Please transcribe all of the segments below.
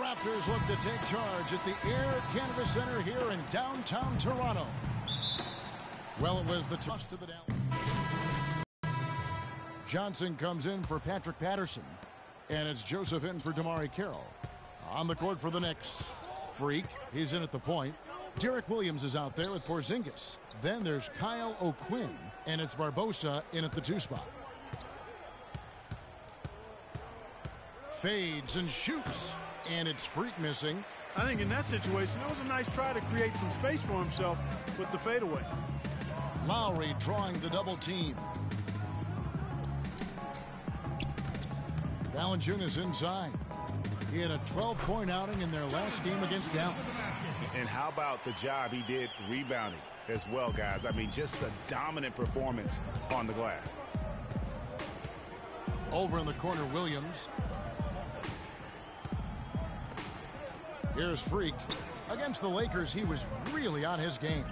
Raptors look to take charge at the Air Canada Center here in downtown Toronto. Well, it was the toss to the down. Johnson comes in for Patrick Patterson. And it's Joseph in for Damari Carroll. On the court for the Knicks. Freak, he's in at the point. Derek Williams is out there with Porzingis. Then there's Kyle O'Quinn, and it's Barbosa in at the 2 spot. Fades and shoots, and it's Freak missing. I think in that situation, it was a nice try to create some space for himself with the fadeaway. Lowry drawing the double team. Valanciunas inside. He had a 12-point outing in their last game against Dallas. And how about the job he did rebounding as well, guys? I mean, just a dominant performance on the glass. Over in the corner, Williams. Here's Freak. Against the Lakers, he was really on his game.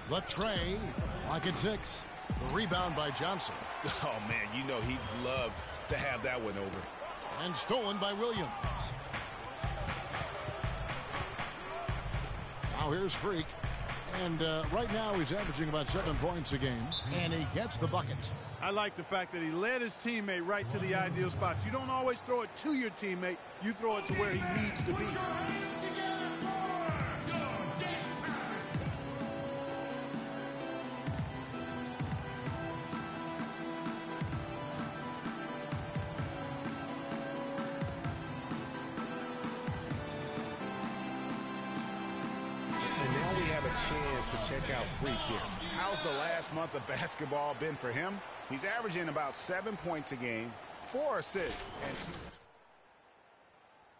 The tray, like at 6. The rebound by Johnson. Oh, man, you know he'd love to have that one over. And stolen by Williams. Now here's Freak. And right now he's averaging about 7 points a game. And he gets the bucket. I like the fact that he led his teammate right to the ideal spot. You don't always throw it to your teammate. You throw it to where he needs to be. Chance to check out Freak here. How's the last month of basketball been for him? He's averaging about 7 points a game, 4 assists,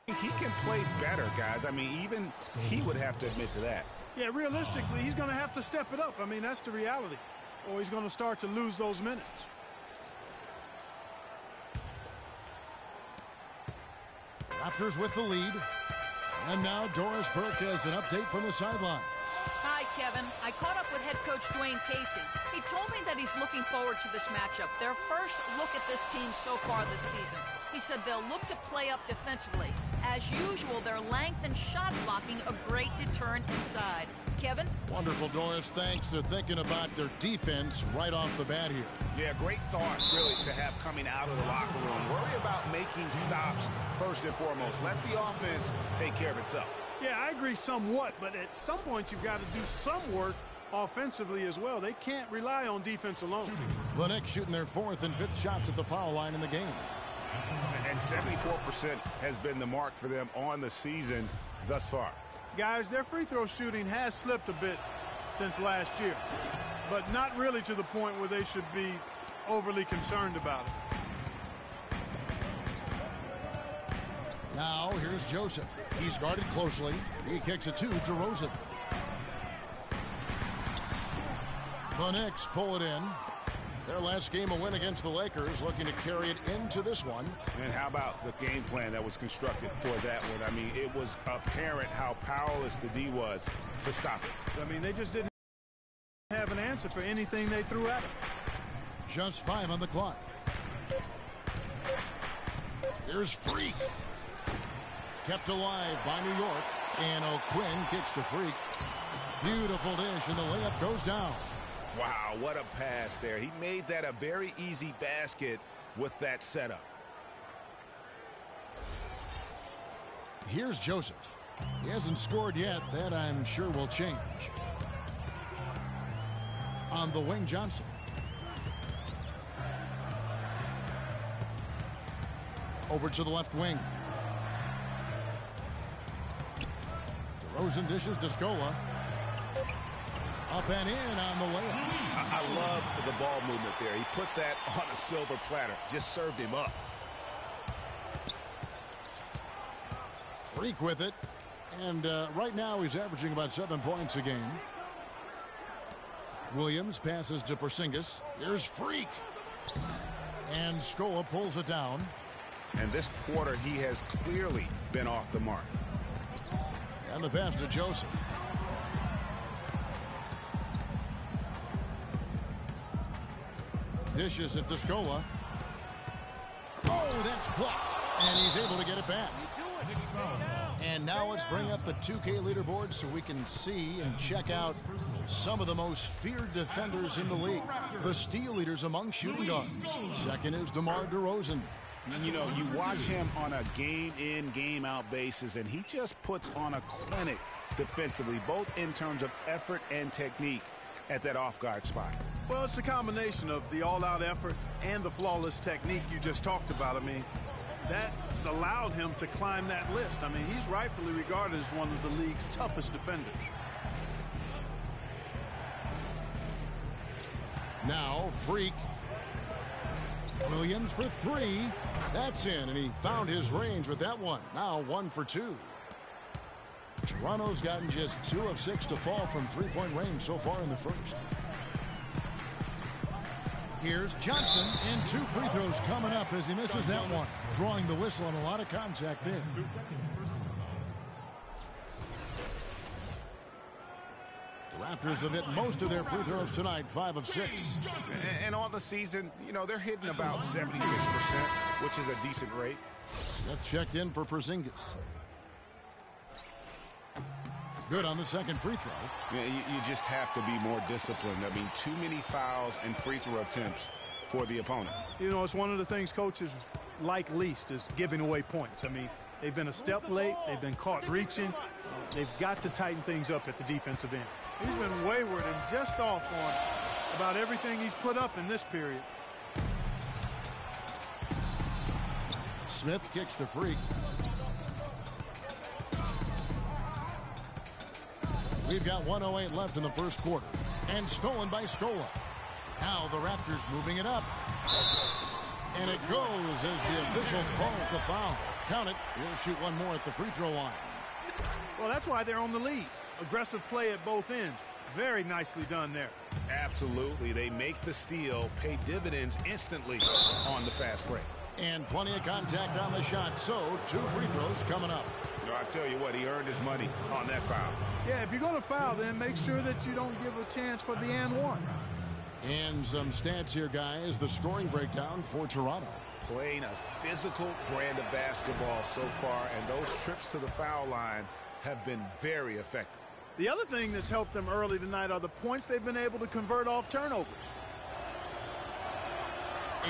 and he can play better, guys. I mean, even he would have to admit to that. Yeah, realistically, he's going to have to step it up. I mean, that's the reality. Or he's going to start to lose those minutes. Raptors with the lead. And now Doris Burke has an update from the sidelines. Hi, Kevin. I caught up with head coach Dwayne Casey. He told me that he's looking forward to this matchup. Their first look at this team so far this season. He said they'll look to play up defensively. As usual, their length and shot blocking a great deterrent inside. Kevin? Wonderful, Doris. Thanks. They're thinking about their defense right off the bat here. Yeah, great thought, really, to have coming out of the locker room. Worry about making stops first and foremost. Let the offense take care of itself. Yeah, I agree somewhat, but at some point you've got to do some work offensively as well. They can't rely on defense alone. The Knicks shooting their 4th and 5th shots at the foul line in the game. And 74% has been the mark for them on the season thus far. Guys, their free throw shooting has slipped a bit since last year, but not really to the point where they should be overly concerned about it. Now here's Joseph. He's guarded closely. He kicks it to DeRozan. The Knicks pull it in. Their last game a win against the Lakers, looking to carry it into this one. And how about the game plan that was constructed for that one? I mean, it was apparent how powerless the D was to stop it. I mean, they just didn't have an answer for anything they threw at him. Just 5 on the clock. Here's Freak. Kept alive by New York. And O'Quinn kicks to Freak. Beautiful dish, and the layup goes down. Wow, what a pass there. He made that a very easy basket with that setup. Here's Joseph. He hasn't scored yet. That, I'm sure, will change. On the wing, Johnson. Over to the left wing. DeRozan dishes to Scola. Up and in on the layup. I love the ball movement there. He put that on a silver platter. Just served him up. Freak with it. And right now he's averaging about 7 points a game. Williams passes to Porzingis. Here's Freak. And Scola pulls it down. And this quarter he has clearly been off the mark. And the pass to Joseph. Dishes it to Scola. Oh, that's blocked. And he's able to get it back. And now let's bring up the 2K leaderboard so we can see and check out some of the most feared defenders in the league. The steal leaders among shooting guards. Second is DeMar DeRozan. You know, you watch him on a game-in, game-out basis, and he just puts on a clinic defensively, both in terms of effort and technique at that off-guard spot. Well, it's a combination of the all-out effort and the flawless technique you just talked about. I mean, that's allowed him to climb that list. I mean, he's rightfully regarded as one of the league's toughest defenders. Now, Freak. Williams for three. That's in, and he found his range with that one. Now 1 for 2. Toronto's gotten just 2 of 6 to fall from three-point range so far in the first. Here's Johnson, and 2 free throws coming up as he misses that one. Drawing the whistle and a lot of contact there. The Raptors have hit most of their free throws tonight, 5 of 6. And on the season, you know, they're hitting about 76%, which is a decent rate. Smith checked in for Porzingis. Good on the second free throw. Yeah, you just have to be more disciplined. I mean, too many fouls and free throw attempts for the opponent. You know, it's one of the things coaches like least is giving away points. I mean, they've been a step late. They've been caught reaching. They've got to tighten things up at the defensive end. He's been wayward and just off on about everything he's put up in this period. Smith kicks the Freak. We've got 1:08 left in the first quarter. And stolen by Scola. Now the Raptors moving it up. And it goes as the official calls the foul. Count it. He'll shoot one more at the free throw line. Well, that's why they're on the lead. Aggressive play at both ends. Very nicely done there. Absolutely. They make the steal, pay dividends instantly on the fast break. And plenty of contact on the shot. So 2 free throws coming up. So I tell you what, he earned his money on that foul. Yeah, if you're going to foul, then make sure that you don't give a chance for the and one. And some stats here, guys. The scoring breakdown for Toronto. Playing a physical brand of basketball so far, and those trips to the foul line have been very effective. The other thing that's helped them early tonight are the points they've been able to convert off turnovers.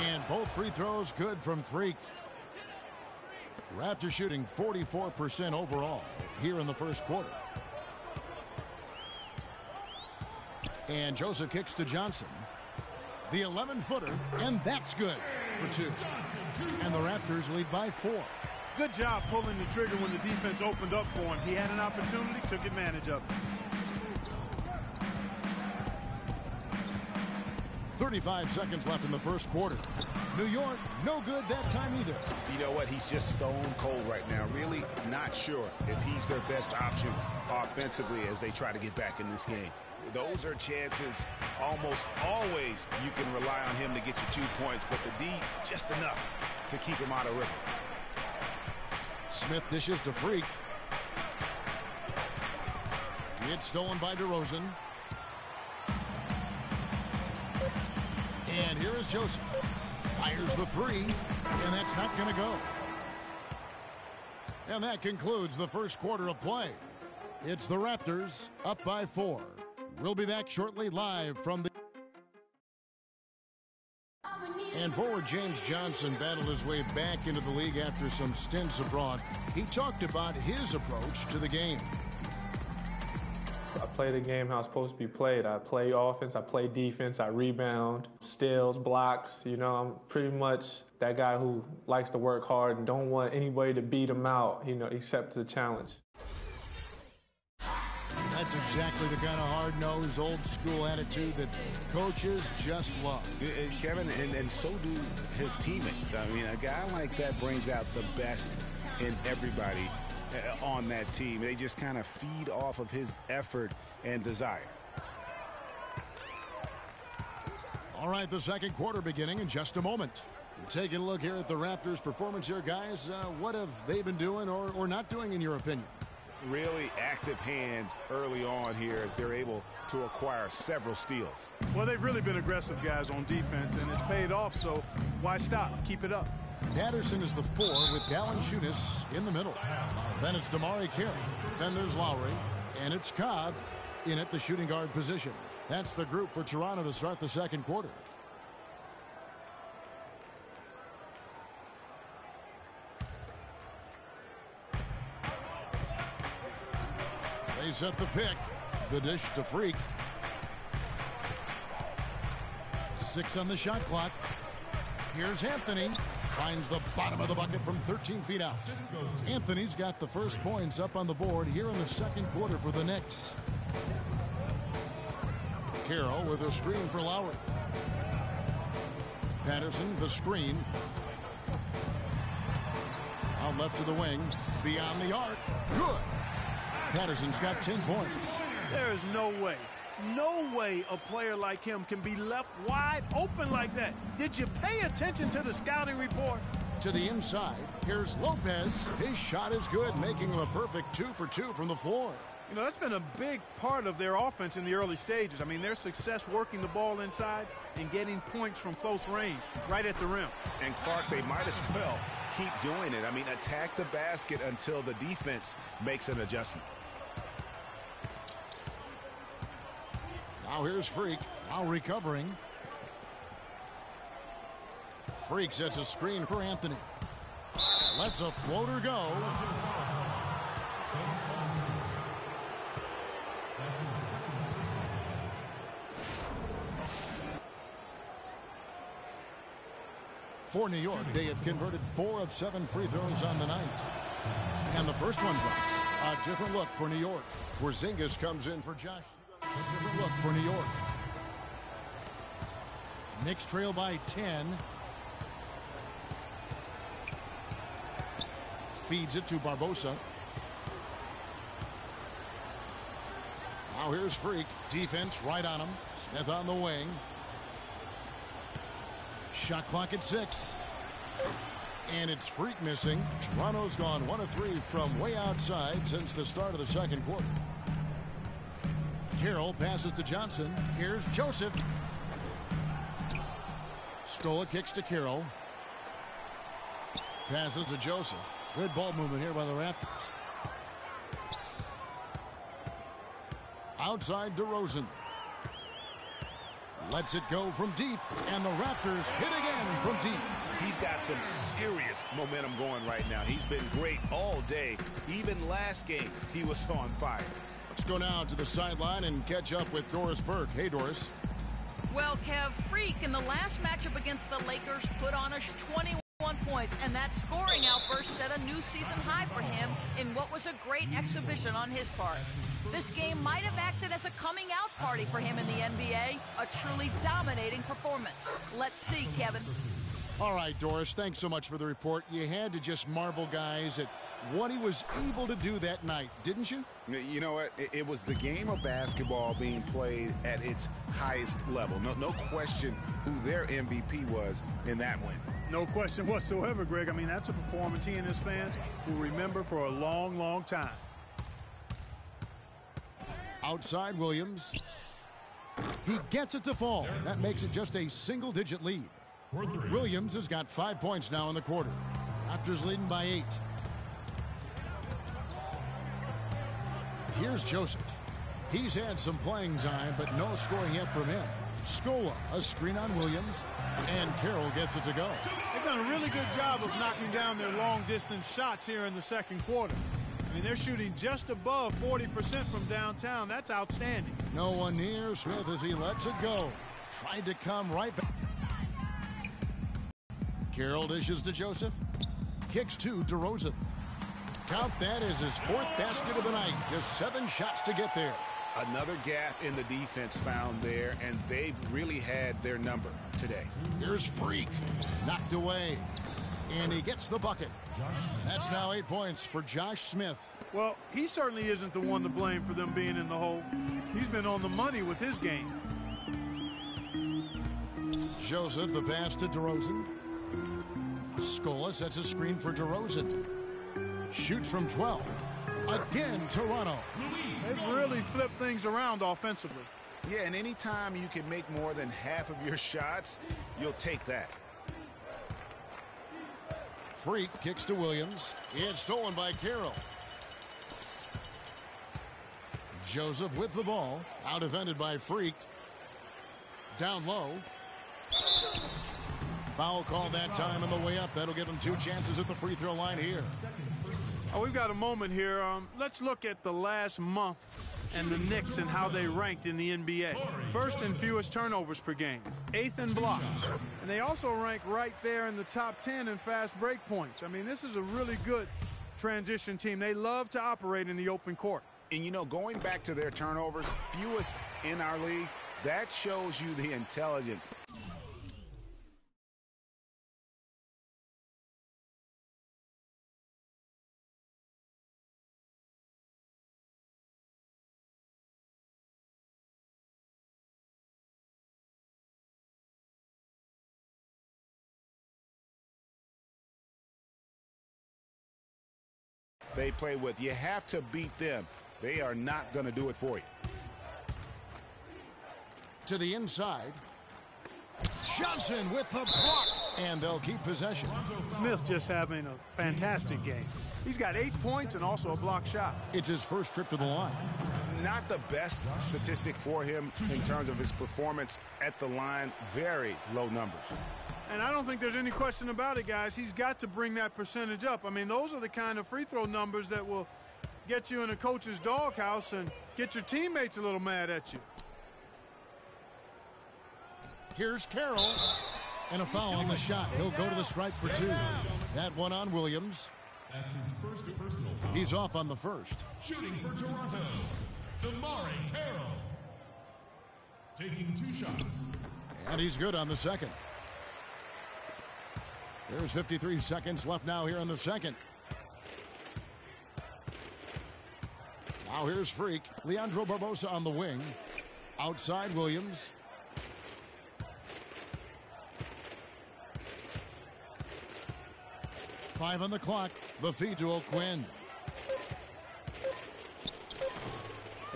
And both free throws good from Freak. Raptors shooting 44% overall here in the first quarter. And Joseph kicks to Johnson. The 11-footer, and that's good for 2. And the Raptors lead by 4. Good job pulling the trigger when the defense opened up for him. He had an opportunity, took advantage of it. 35 seconds left in the first quarter. New York, no good that time either. You know what? He's just stone cold right now. Really not sure if he's their best option offensively as they try to get back in this game. Those are chances almost always you can rely on him to get you 2 points, but the D, just enough to keep him out of rhythm. Smith dishes to Freak. It's stolen by DeRozan. And here is Joseph. Fires the 3, and that's not going to go. And that concludes the first quarter of play. It's the Raptors up by 4. We'll be back shortly live from the... And forward James Johnson battled his way back into the league after some stints abroad. He talked about his approach to the game. I play the game how it's supposed to be played. I play offense, I play defense, I rebound, steals, blocks. You know, I'm pretty much that guy who likes to work hard and don't want anybody to beat him out, you know, except the challenge. That's exactly the kind of hard-nosed, old-school attitude that coaches just love. Kevin, and so do his teammates. I mean, a guy like that brings out the best in everybody on that team. They just kind of feed off of his effort and desire. All right, the second quarter beginning in just a moment. Taking a look here at the Raptors' performance here, guys. What have they been doing or not doing, in your opinion? Really active hands early on here as they're able to acquire several steals. Well, they've really been aggressive guys on defense, and it's paid off, so why stop? Keep it up. Patterson is the 4 with Valanciunas in the middle. Then it's Damari Carey. Then there's Lowry. And it's Cobb in at the shooting guard position. That's the group for Toronto to start the second quarter. They set the pick. The dish to Freak. 6 on the shot clock. Here's Anthony. Finds the bottom of the bucket from 13 feet out. Anthony's got the first points up on the board here in the second quarter for the Knicks. Carroll with a screen for Lowry. Patterson, the screen. Out left to the wing. Beyond the arc. Good. Patterson's got 10 points. There is no way a player like him can be left wide open like that. Did you pay attention to the scouting report? To the inside, here's Lopez. His shot is good, making him a perfect 2 for 2 from the floor. You know, that's been a big part of their offense in the early stages. I mean, their success working the ball inside and getting points from close range, right at the rim. And Clark, they might as well keep doing it. I mean, attack the basket until the defense makes an adjustment. Now here's Freak, now recovering. Freak sets a screen for Anthony. Lets a floater go. For New York, they have converted 4 of 7 free throws on the night. And the first one drops. A different look for New York. Porzingis comes in for Josh. A different look for New York. Knicks trail by 10. Feeds it to Barbosa. Now here's Freak. Defense right on him. Smith on the wing. Shot clock at 6. And it's Freak missing. Toronto's gone 1 of 3 from way outside since the start of the second quarter. Carroll passes to Johnson. Here's Joseph. Scola kicks to Carroll. Passes to Joseph. Good ball movement here by the Raptors. Outside DeRozan. Lets it go from deep, and the Raptors hit again from deep. He's got some serious momentum going right now. He's been great all day. Even last game, he was on fire. Let's go now to the sideline and catch up with Doris Burke. Hey, Doris. Well, Kev, Freak in the last matchup against the Lakers put on us 21 points, and that scoring outburst set a new season high for him in what was a great exhibition on his part. This game might have acted as a coming out party for him in the NBA, a truly dominating performance. Let's see, Kevin. All right, Doris, thanks so much for the report. You had to just marvel, guys, at what he was able to do that night, didn't you? You know what? It was the game of basketball being played at its highest level. No question who their MVP was in that win. No question whatsoever, Greg. I mean, that's a performance he and his fans will remember for a long, long time. Outside Williams. He gets it to fall. That makes it just a single-digit lead. Williams has got 5 points now in the quarter. Raptors leading by 8. Here's Joseph. He's had some playing time, but no scoring yet from him. Scola, a screen on Williams, and Carroll gets it to go. They've done a really good job of knocking down their long-distance shots here in the second quarter. I mean, they're shooting just above 40% from downtown. That's outstanding. No one near Smith as he lets it go. Tried to come right back. Carroll dishes to Joseph. Kicks to DeRozan. Count that as his 4th basket of the night. Just 7 shots to get there. Another gap in the defense found there, and they've really had their number today. Here's Freak. Knocked away. And he gets the bucket. That's now 8 points for Josh Smith. Well, he certainly isn't the one to blame for them being in the hole. He's been on the money with his game. Joseph, the pass to DeRozan. Scola sets a screen for DeRozan. Shoots from 12. Again, Toronto. They've really flipped things around offensively. Yeah, and anytime you can make more than half of your shots, you'll take that. Freak kicks to Williams. It's stolen by Carroll. Joseph with the ball. Out defended by Freak. Down low. Foul call that time on the way up. That'll give him 2 chances at the free throw line here. Oh, we've and moment here. Let's look at the last month and the Knicks and how they ranked in the NBA. First in fewest turnovers per game, 8th in blocks. And they also rank right there in the top 10 in fast break points. I mean, this is a really good transition team. They love to operate in the open court. And, you know, going back to their turnovers, fewest in our league, that shows you the intelligence. They play with. You have to beat them. They are not going to do it for you. To the inside. Johnson with the block. And they'll keep possession. Smith just having a fantastic game. He's got 8 points and also a block shot. It's his first trip to the line. Not the best statistic for him in terms of his performance at the line. Very low numbers. And I don't think there's any question about it, guys. He's got to bring that percentage up. I mean, those are the kind of free throw numbers that will get you in a coach's doghouse and get your teammates a little mad at you. Here's Carroll. And a foul on the shot. He'll go to the stripe for 2. That one on Williams. That's his first personal foul. He's off on the first. Shooting for Toronto, Damari Carroll. Taking 2 shots. And he's good on the second. There's 53 seconds left now here in the second. Now here's Freak. Leandro Barbosa on the wing. Outside Williams. 5 on the clock. The feed to O'Quinn.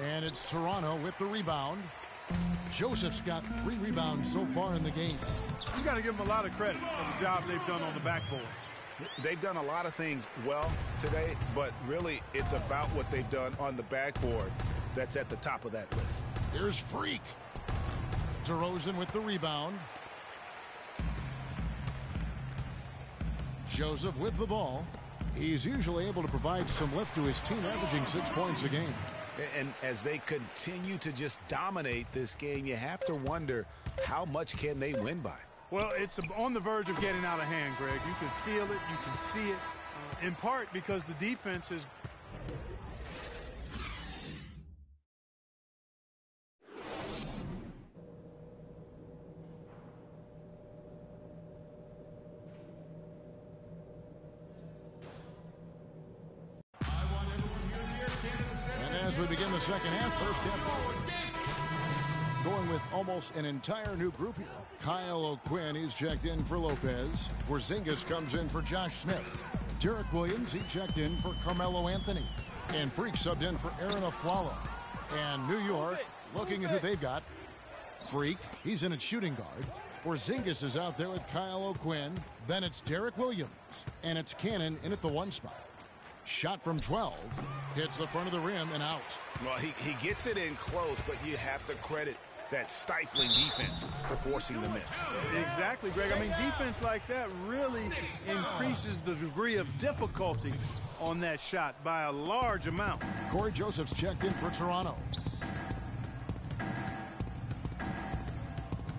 And it's Toronto with the rebound. Joseph's got 3 rebounds so far in the game. You got to give them a lot of credit for the job they've done on the backboard. They've done a lot of things well today, but really it's about what they've done on the backboard that's at the top of that list. Here's Freak. DeRozan with the rebound. Joseph with the ball. He's usually able to provide some lift to his team, averaging 6 points a game. And as they continue to just dominate this game, you have to wonder how much can they win by. Well, it's on the verge of getting out of hand, Greg. You can feel it. You can see it, in part because the defense is. As we begin the second half, first half going with almost an entire new group here. Kyle O'Quinn, he's checked in for Lopez. Porzingis comes in for Josh Smith. Derek Williams, he checked in for Carmelo Anthony. And Freak subbed in for Aaron Aflalo. And New York, looking at who they've got. Freak, he's in at shooting guard. Porzingis is out there with Kyle O'Quinn. Then it's Derek Williams. And it's Cannon in at the 1 spot. Shot from 12. Hits the front of the rim and out. Well, he gets it in close, but you have to credit that stifling defense for forcing the miss. Exactly, Greg. I mean, defense like that really increases the degree of difficulty on that shot by a large amount. Corey Joseph's checked in for Toronto.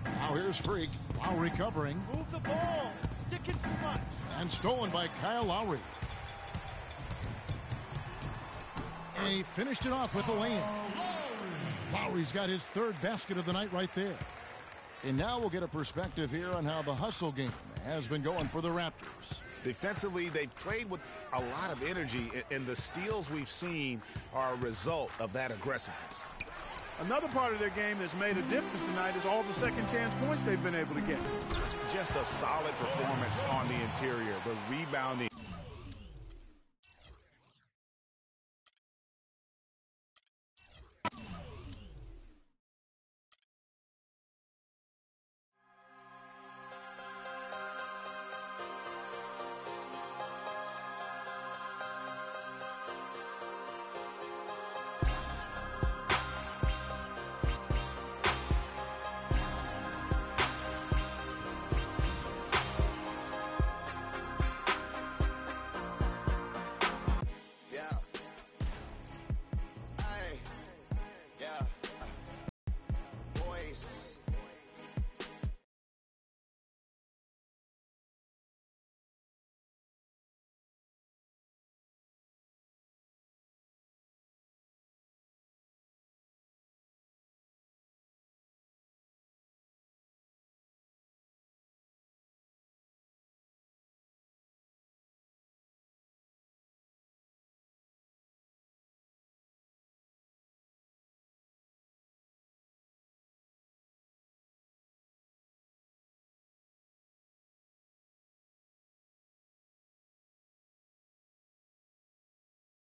Now here's Freak. While recovering. Move the ball. Stick it too much. And stolen by Kyle Lowry. And he finished it off with a lay-in. Lowry's got his 3rd basket of the night right there. And now we'll get a perspective here on how the hustle game has been going for the Raptors. Defensively, they played with a lot of energy, and the steals we've seen are a result of that aggressiveness. Another part of their game that's made a difference tonight is all the second chance points they've been able to get. Just a solid performance on the interior. The rebounding